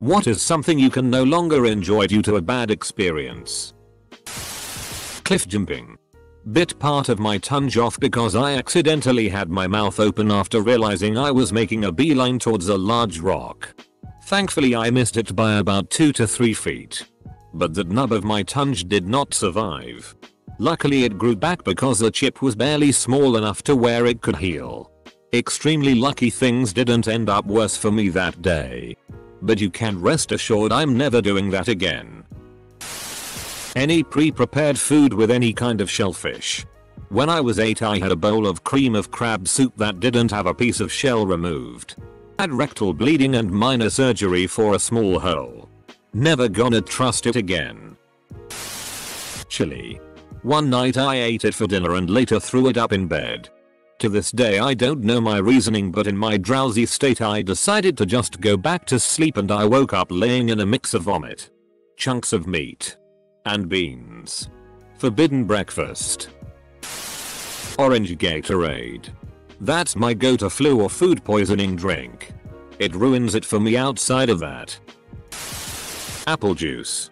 What is something you can no longer enjoy due to a bad experience? Cliff jumping. Bit part of my tongue off because I accidentally had my mouth open after realizing I was making a beeline towards a large rock. Thankfully I missed it by about 2 to 3 feet. But the nub of my tongue did not survive. Luckily it grew back because the chip was barely small enough to where it could heal. Extremely lucky things didn't end up worse for me that day. But you can rest assured I'm never doing that again. Any pre-prepared food with any kind of shellfish. When I was 8 I had a bowl of cream of crab soup that didn't have a piece of shell removed. Had rectal bleeding and minor surgery for a small hole. Never gonna trust it again. Chili. One night I ate it for dinner and later threw it up in bed. To this day I don't know my reasoning, but in my drowsy state I decided to just go back to sleep and I woke up laying in a mix of vomit, chunks of meat, and beans. Forbidden breakfast. Orange Gatorade. That's my go-to flu or food poisoning drink. It ruins it for me outside of that. Apple juice.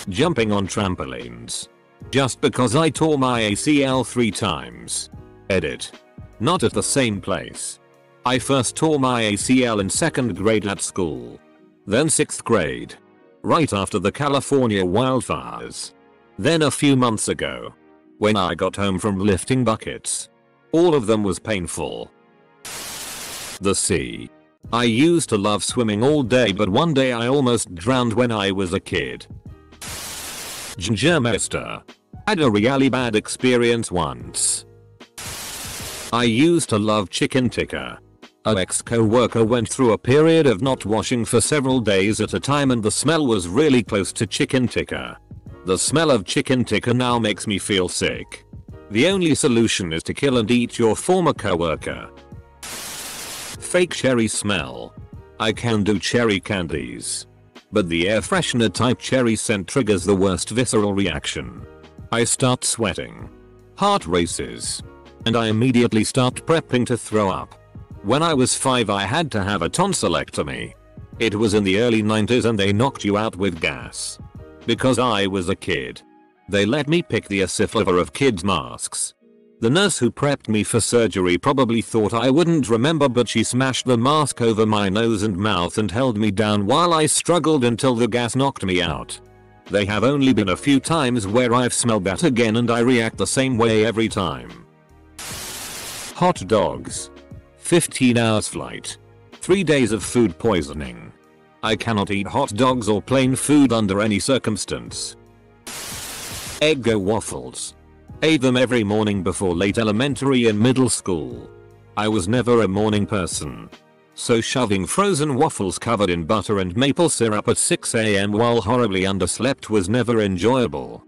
Jumping on trampolines. Just because I tore my ACL 3 times. Edit. Not at the same place. I first tore my ACL in 2nd grade at school. Then 6th grade. Right after the California wildfires. Then a few months ago. When I got home from lifting buckets. All of them was painful. The sea. I used to love swimming all day, but one day I almost drowned when I was a kid. Ginger Master. Had a really bad experience once. I used to love chicken tikka. A ex-co-worker went through a period of not washing for several days at a time and the smell was really close to chicken tikka. The smell of chicken tikka now makes me feel sick. The only solution is to kill and eat your former co-worker. Fake cherry smell. I can do cherry candies. But the air freshener type cherry scent triggers the worst visceral reaction. I start sweating. Heart races. And I immediately start prepping to throw up. When I was 5 I had to have a tonsillectomy. It was in the early 90s and they knocked you out with gas. Because I was a kid. They let me pick the flavor of kids masks. The nurse who prepped me for surgery probably thought I wouldn't remember, but she smashed the mask over my nose and mouth and held me down while I struggled until the gas knocked me out. There have only been a few times where I've smelled that again and I react the same way every time. Hot dogs. 15 hours flight. 3 days of food poisoning. I cannot eat hot dogs or plain food under any circumstance. Eggo waffles. Ate them every morning before late elementary and middle school. I was never a morning person. So shoving frozen waffles covered in butter and maple syrup at 6 AM while horribly underslept was never enjoyable.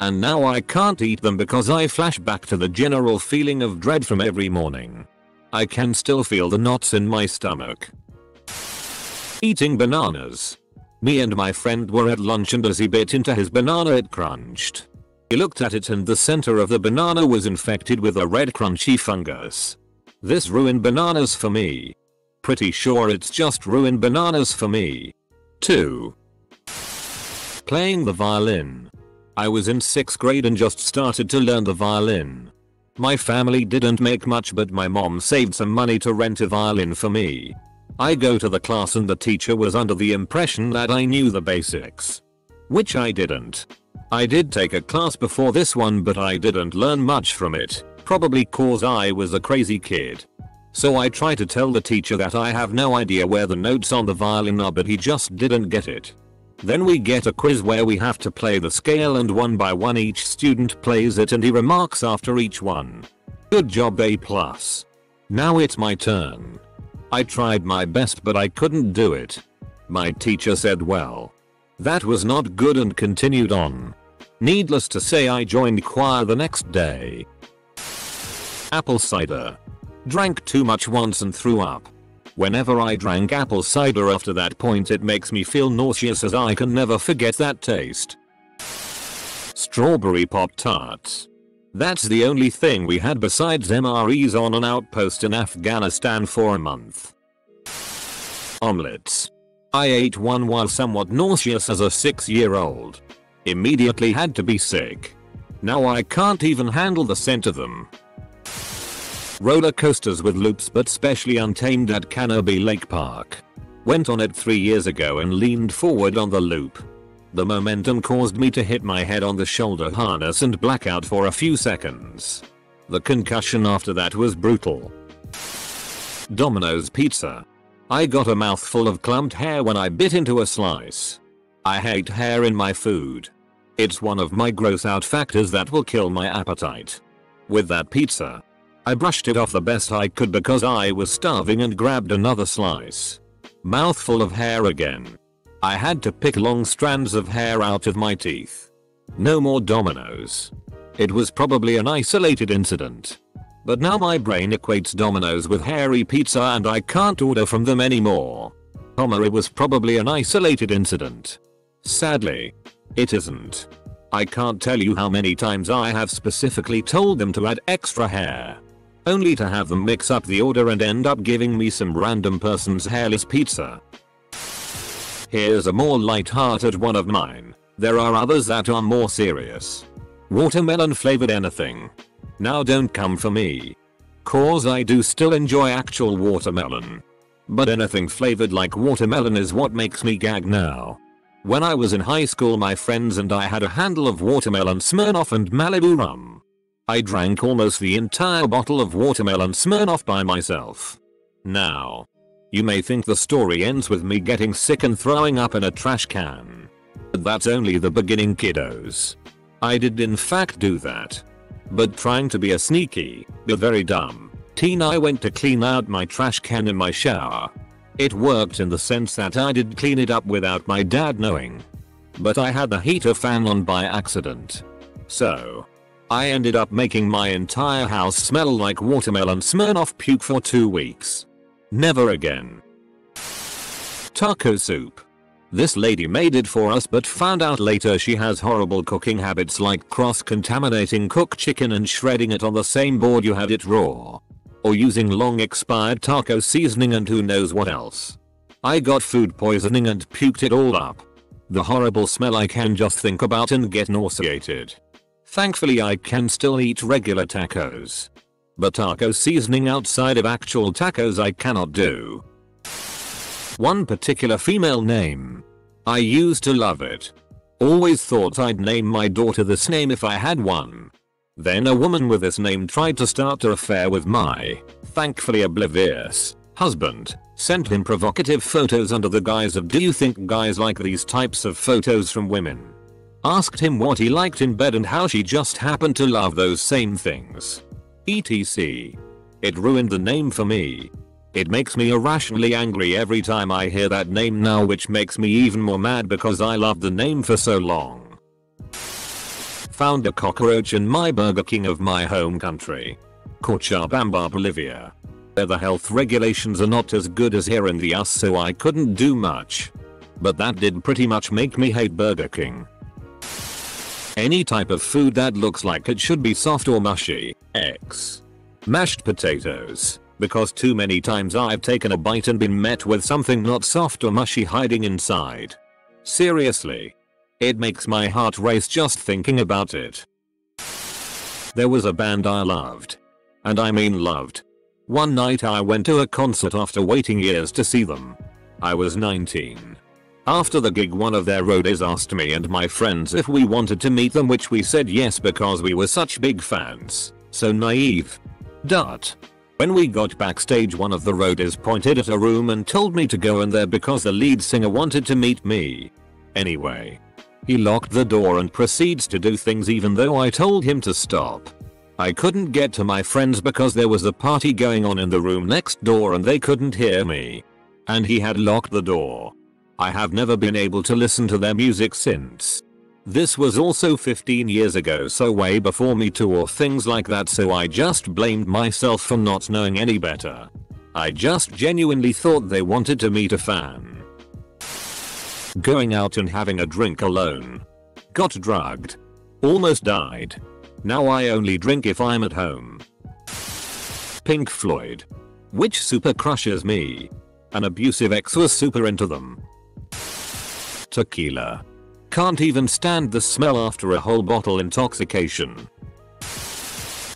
And now I can't eat them because I flash back to the general feeling of dread from every morning. I can still feel the knots in my stomach. Eating bananas. Me and my friend were at lunch and as he bit into his banana it crunched. He looked at it and the center of the banana was infected with a red crunchy fungus. This ruined bananas for me. Pretty sure it's just ruined bananas for me. 2. Playing the violin. I was in 6th grade and just started to learn the violin. My family didn't make much, but my mom saved some money to rent a violin for me. I go to the class and the teacher was under the impression that I knew the basics. Which I didn't. I did take a class before this one, but I didn't learn much from it, probably cause I was a crazy kid. So I try to tell the teacher that I have no idea where the notes on the violin are, but he just didn't get it. Then we get a quiz where we have to play the scale and one by one each student plays it and he remarks after each one. Good job, A+. Now it's my turn. I tried my best but I couldn't do it. My teacher said, well, that was not good, and continued on. Needless to say I joined choir the next day. Apple cider. Drank too much once and threw up. Whenever I drank apple cider after that point it makes me feel nauseous as I can never forget that taste. Strawberry Pop-Tarts. That's the only thing we had besides MREs on an outpost in Afghanistan for a month. Omelets. I ate one while somewhat nauseous as a 6-year-old. Immediately had to be sick. Now I can't even handle the scent of them. Roller coasters with loops but specially untamed at Canopy Lake Park. Went on it 3 years ago and leaned forward on the loop. The momentum caused me to hit my head on the shoulder harness and black out for a few seconds. The concussion after that was brutal. Domino's pizza. I got a mouthful of clumped hair when I bit into a slice. I hate hair in my food. It's one of my gross out factors that will kill my appetite. With that pizza, I brushed it off the best I could because I was starving and grabbed another slice. Mouthful of hair again. I had to pick long strands of hair out of my teeth. No more Domino's. It was probably an isolated incident. But now my brain equates Domino's with hairy pizza and I can't order from them anymore. It was probably an isolated incident. Sadly, it isn't. I can't tell you how many times I have specifically told them to add extra hair, only to have them mix up the order and end up giving me some random person's hairless pizza. Here's a more light-hearted one of mine. There are others that are more serious. Watermelon flavored anything. Now don't come for me. Cause I do still enjoy actual watermelon. But anything flavored like watermelon is what makes me gag now. When I was in high school, my friends and I had a handle of watermelon Smirnoff and Malibu rum. I drank almost the entire bottle of watermelon Smirnoff by myself. Now, you may think the story ends with me getting sick and throwing up in a trash can. But that's only the beginning, kiddos. I did in fact do that. But trying to be a sneaky, but very dumb, teen, I went to clean out my trash can in my shower. It worked in the sense that I did clean it up without my dad knowing. But I had the heater fan on by accident. So, I ended up making my entire house smell like watermelon Smirnoff puke for 2 weeks. Never again. Taco soup. This lady made it for us but found out later she has horrible cooking habits like cross-contaminating cooked chicken and shredding it on the same board you had it raw. Or using long expired taco seasoning and who knows what else. I got food poisoning and puked it all up. The horrible smell, I can just think about and get nauseated. Thankfully I can still eat regular tacos. But taco seasoning outside of actual tacos I cannot do. One particular female name. I used to love it. Always thought I'd name my daughter this name if I had one. Then a woman with this name tried to start an affair with my, thankfully oblivious, husband, sent him provocative photos under the guise of "Do you think guys like these types of photos from women?" Asked him what he liked in bed and how she just happened to love those same things. etc. It ruined the name for me. It makes me irrationally angry every time I hear that name now, which makes me even more mad because I loved the name for so long. Found a cockroach in my Burger King of my home country, Cochabamba, Bolivia. Where the health regulations are not as good as here in the US, so I couldn't do much. But that did pretty much make me hate Burger King. Any type of food that looks like it should be soft or mushy. X. Mashed potatoes. Because too many times I've taken a bite and been met with something not soft or mushy hiding inside. Seriously. It makes my heart race just thinking about it. There was a band I loved. And I mean loved. One night I went to a concert after waiting years to see them. I was 19. After the gig, one of their roadies asked me and my friends if we wanted to meet them, which we said yes because we were such big fans. So naive. When we got backstage, one of the roadies pointed at a room and told me to go in there because the lead singer wanted to meet me. Anyway, he locked the door and proceeds to do things even though I told him to stop. I couldn't get to my friends because there was a party going on in the room next door and they couldn't hear me. And he had locked the door. I have never been able to listen to their music since. This was also 15 years ago, so way before Me Too or things like that, so I just blamed myself for not knowing any better. I just genuinely thought they wanted to meet a fan. Going out and having a drink alone. Got drugged. Almost died. Now I only drink if I'm at home. Pink Floyd. Which super crushes me? An abusive ex was super into them. tequila. Can't even stand the smell after a whole bottle intoxication.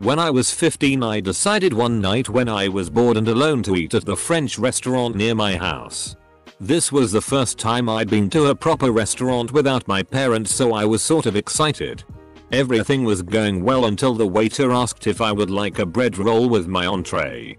When I was 15 I decided one night when I was bored and alone to eat at the French restaurant near my house. This was the first time I'd been to a proper restaurant without my parents, so I was sort of excited. Everything was going well until the waiter asked if I would like a bread roll with my entree.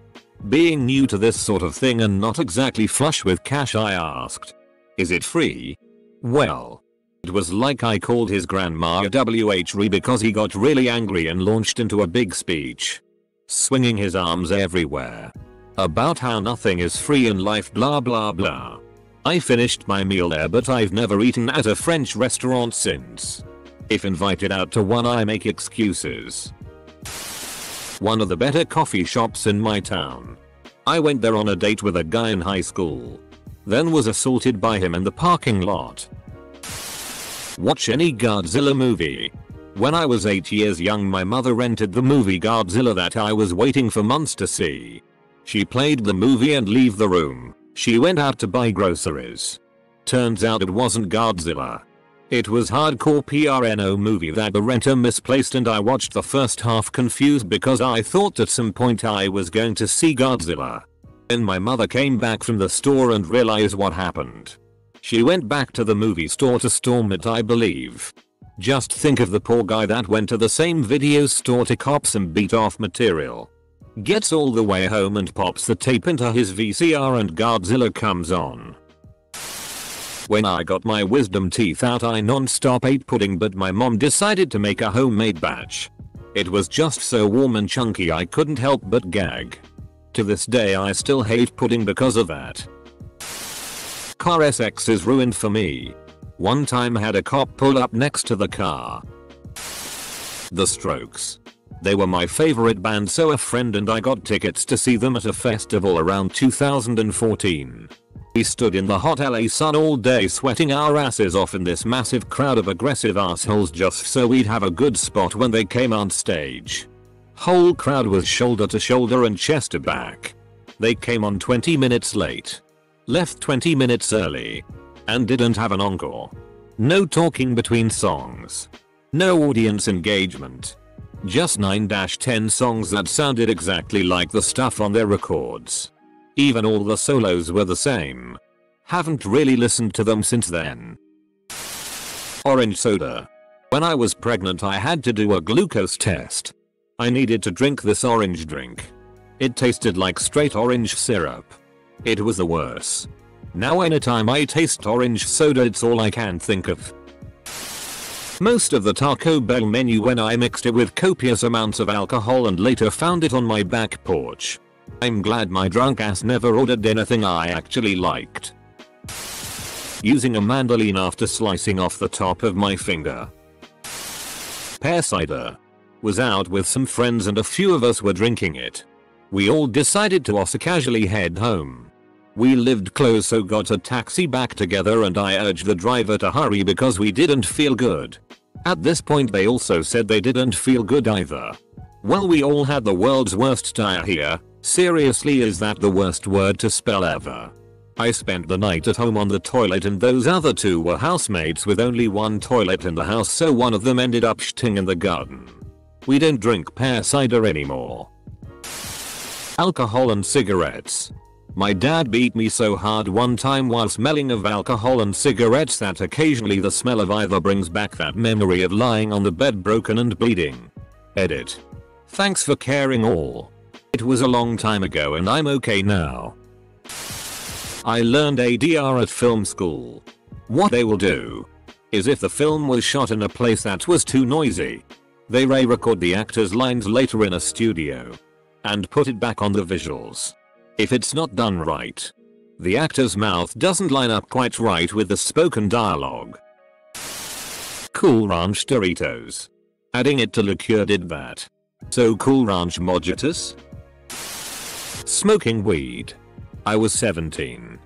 Being new to this sort of thing and not exactly flush with cash, I asked, "Is it free?" Well, it was like I called his grandma a WHRE because he got really angry and launched into a big speech, swinging his arms everywhere about how nothing is free in life, blah blah blah. I finished my meal there, but I've never eaten at a French restaurant since. If invited out to one I make excuses. One of the better coffee shops in my town. I went there on a date with a guy in high school, then was assaulted by him in the parking lot. Watch any Godzilla movie. When I was 8 years young my mother rented the movie Godzilla that I was waiting for months to see. She played the movie and leave the room. She went out to buy groceries. Turns out it wasn't Godzilla. It was hardcore PRNO movie that the renter misplaced, and I watched the first half confused because I thought at some point I was going to see Godzilla. Then my mother came back from the store and realized what happened. She went back to the movie store to storm it, I believe. Just think of the poor guy that went to the same video store to cop some beat off material. Gets all the way home and pops the tape into his VCR and Godzilla comes on. When I got my wisdom teeth out I non-stop ate pudding, but my mom decided to make a homemade batch. It was just so warm and chunky I couldn't help but gag. To this day I still hate pudding because of that. Car SX is ruined for me. One time had a cop pull up next to the car. The Strokes. They were my favorite band, so a friend and I got tickets to see them at a festival around 2014. We stood in the hot LA sun all day sweating our asses off in this massive crowd of aggressive assholes just so we'd have a good spot when they came on stage. Whole crowd was shoulder to shoulder and chest to back. They came on 20 minutes late. Left 20 minutes early. And didn't have an encore. No talking between songs. No audience engagement. Just 9-10 songs that sounded exactly like the stuff on their records. Even all the solos were the same. Haven't really listened to them since then. Orange soda. When I was pregnant I had to do a glucose test. I needed to drink this orange drink. It tasted like straight orange syrup. It was the worst. Now anytime I taste orange soda it's all I can think of. Most of the Taco Bell menu when I mixed it with copious amounts of alcohol and later found it on my back porch. I'm glad my drunk ass never ordered anything I actually liked. Using a mandolin after slicing off the top of my finger. Pear cider. Was out with some friends and a few of us were drinking it. We all decided to also casually head home. We lived close so got a taxi back together and I urged the driver to hurry because we didn't feel good. At this point they also said they didn't feel good either. Well, we all had the world's worst diarrhea. Seriously, is that the worst word to spell ever? I spent the night at home on the toilet and those other two were housemates with only one toilet in the house, so one of them ended up shitting in the garden. We don't drink pear cider anymore. Alcohol and cigarettes. My dad beat me so hard one time while smelling of alcohol and cigarettes that occasionally the smell of either brings back that memory of lying on the bed broken and bleeding. Edit. Thanks for caring all. It was a long time ago and I'm okay now. I learned ADR at film school. What they will do is if the film was shot in a place that was too noisy, they re-record the actors' lines later in a studio and put it back on the visuals. If it's not done right, the actor's mouth doesn't line up quite right with the spoken dialogue. Cool Ranch Doritos. Adding it to liqueur did that. So Cool Ranch Mojitos? Smoking weed. I was 17.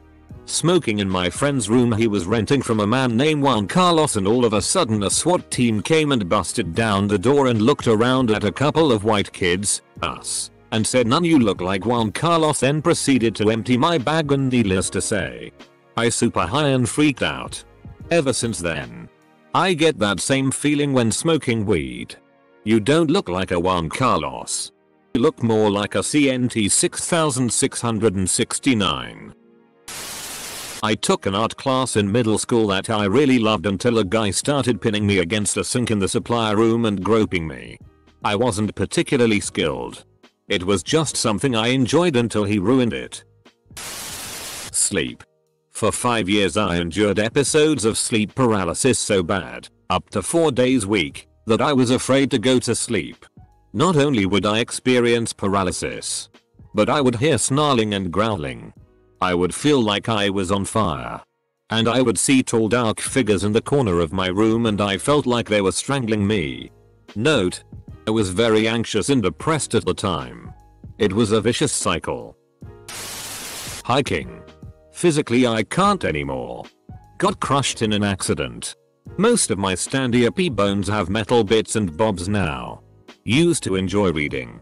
Smoking in my friend's room he was renting from a man named Juan Carlos, and all of a sudden a SWAT team came and busted down the door and looked around at a couple of white kids, us, and said, "None you look like Juan Carlos," then proceeded to empty my bag, and needless to say, I super high and freaked out. Ever since then, I get that same feeling when smoking weed. You don't look like a Juan Carlos. You look more like a CNT 6669. I took an art class in middle school that I really loved until a guy started pinning me against a sink in the supply room and groping me. I wasn't particularly skilled. It was just something I enjoyed until he ruined it. Sleep. For 5 years I endured episodes of sleep paralysis so bad, up to 4 days a week, that I was afraid to go to sleep. Not only would I experience paralysis, but I would hear snarling and growling. I would feel like I was on fire. And I would see tall dark figures in the corner of my room and I felt like they were strangling me. Note: I was very anxious and depressed at the time. It was a vicious cycle. Hiking. Physically I can't anymore. Got crushed in an accident. Most of my standy-up bones have metal bits and bobs now. Used to enjoy reading.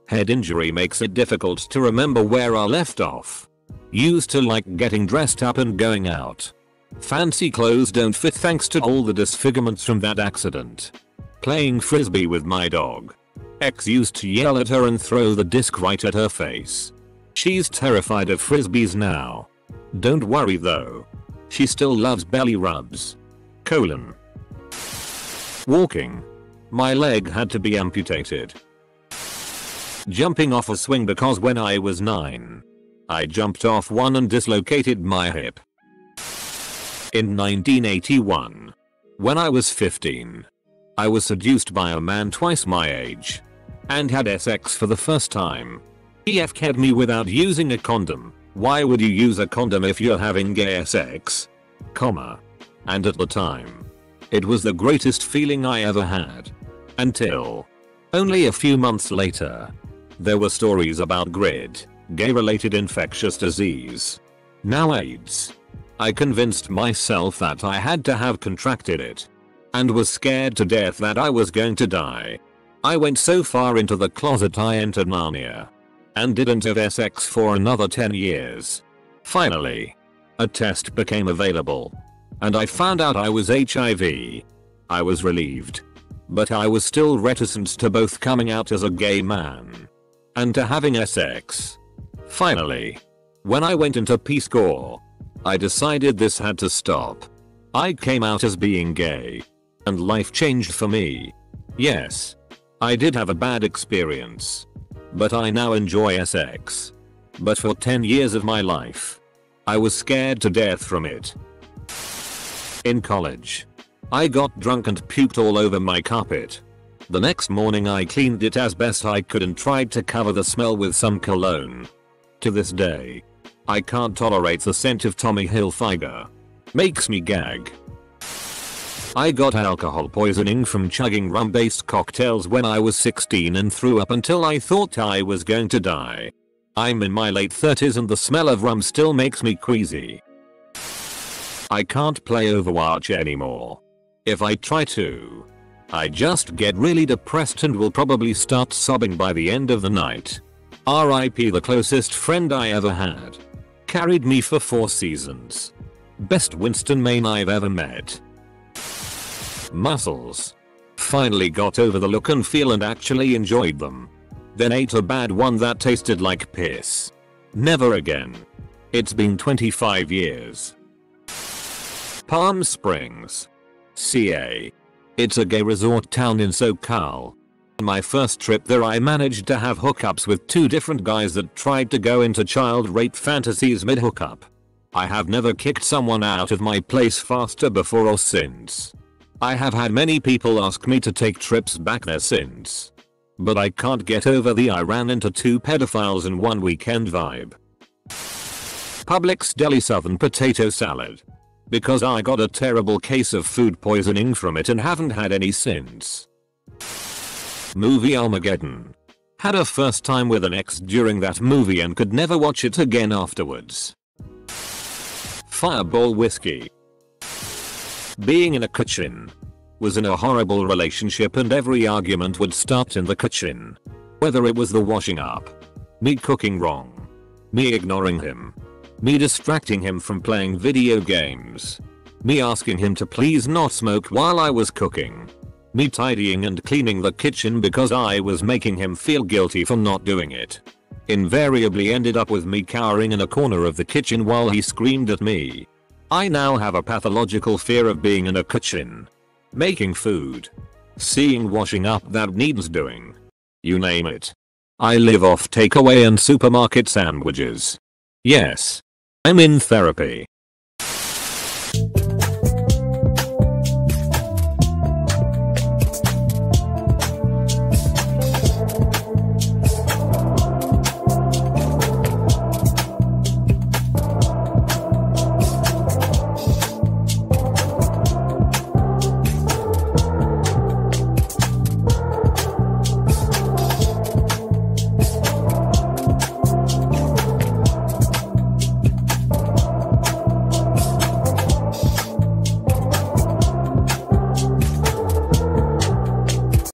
Head injury makes it difficult to remember where I left off. Used to like getting dressed up and going out. Fancy clothes don't fit thanks to all the disfigurements from that accident. Playing frisbee with my dog. Ex used to yell at her and throw the disc right at her face. She's terrified of frisbees now. Don't worry though. She still loves belly rubs. Walking. My leg had to be amputated. Jumping off a swing because when I was 9, I jumped off one and dislocated my hip. In 1981, when I was 15, I was seduced by a man twice my age and had sex for the first time. He FK'd me without using a condom. Why would you use a condom if you're having gay sex? And at the time, it was the greatest feeling I ever had. Until only a few months later, there were stories about GRID, gay-related infectious disease. Now AIDS. I convinced myself that I had to have contracted it. And was scared to death that I was going to die. I went so far into the closet I entered Narnia. And didn't have sex for another 10 years. Finally, a test became available. And I found out I was HIV. I was relieved. But I was still reticent to both coming out as a gay man and to having sex. Finally, when I went into Peace Corps, I decided this had to stop. I came out as being gay. And life changed for me. Yes, I did have a bad experience. But I now enjoy sex. But for 10 years of my life, I was scared to death from it. In college, I got drunk and puked all over my carpet. The next morning I cleaned it as best I could and tried to cover the smell with some cologne. To this day, I can't tolerate the scent of Tommy Hilfiger. Makes me gag. I got alcohol poisoning from chugging rum-based cocktails when I was 16 and threw up until I thought I was going to die. I'm in my late 30s and the smell of rum still makes me queasy. I can't play Overwatch anymore. If I try to, I just get really depressed and will probably start sobbing by the end of the night. RIP the closest friend I ever had. Carried me for 4 seasons. Best Winston main I've ever met. Muscles. Finally got over the look and feel and actually enjoyed them. Then ate a bad one that tasted like piss. Never again. It's been 25 years. Palm Springs, CA. It's a gay resort town in SoCal. My first trip there I managed to have hookups with 2 different guys that tried to go into child rape fantasies mid-hookup. I have never kicked someone out of my place faster before or since. I have had many people ask me to take trips back there since. But I can't get over the I ran into 2 pedophiles in one weekend vibe. Publix deli southern potato salad. Because I got a terrible case of food poisoning from it and haven't had any since. Movie Armageddon. Had a first time with an ex during that movie and could never watch it again afterwards. Fireball whiskey. Being in a kitchen. Was in a horrible relationship and every argument would start in the kitchen. Whether it was the washing up, me cooking wrong, me ignoring him, me distracting him from playing video games, Me asking him to please not smoke while I was cooking. Me tidying and cleaning the kitchen because I was making him feel guilty for not doing it. Invariably ended up with me cowering in a corner of the kitchen while he screamed at me. I now have a pathological fear of being in a kitchen. Making food. Seeing washing up that needs doing. You name it. I live off takeaway and supermarket sandwiches. Yes. I'm in therapy.